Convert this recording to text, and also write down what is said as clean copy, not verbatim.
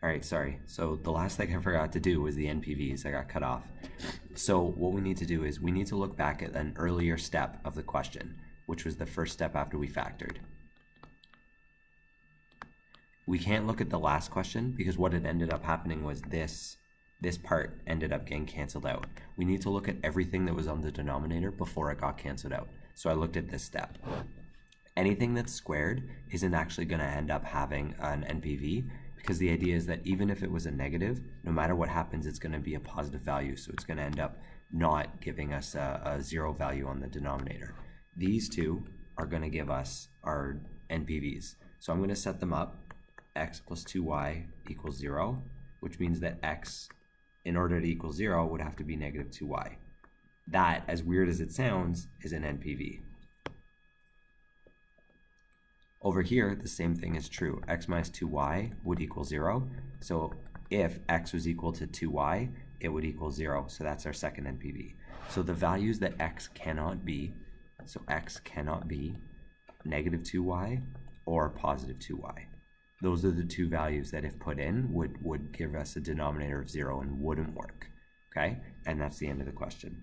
All right, sorry. So the last thing I forgot to do was the NPVs. I got cut off. So what we need to do is we need to look back at an earlier step of the question, which was the first step after we factored. We can't look at the last question because what had ended up happening was this part ended up getting canceled out. We need to look at everything that was on the denominator before it got canceled out. So I looked at this step. Anything that's squared isn't actually going to end up having an NPV, because the idea is that even if it was a negative, no matter what happens, it's going to be a positive value. So it's going to end up not giving us a zero value on the denominator. These two are going to give us our NPVs. So I'm going to set them up. X plus 2y equals 0, which means that x, in order to equal 0, would have to be negative 2y. That, as weird as it sounds, is an NPV. Over here, the same thing is true. X minus 2y would equal 0. So if x was equal to 2y, it would equal 0. So that's our second NPV. So the values that x cannot be, so x cannot be negative 2y or positive 2y. Those are the two values that, if put in, would give us a denominator of 0 and wouldn't work. Okay? And that's the end of the question.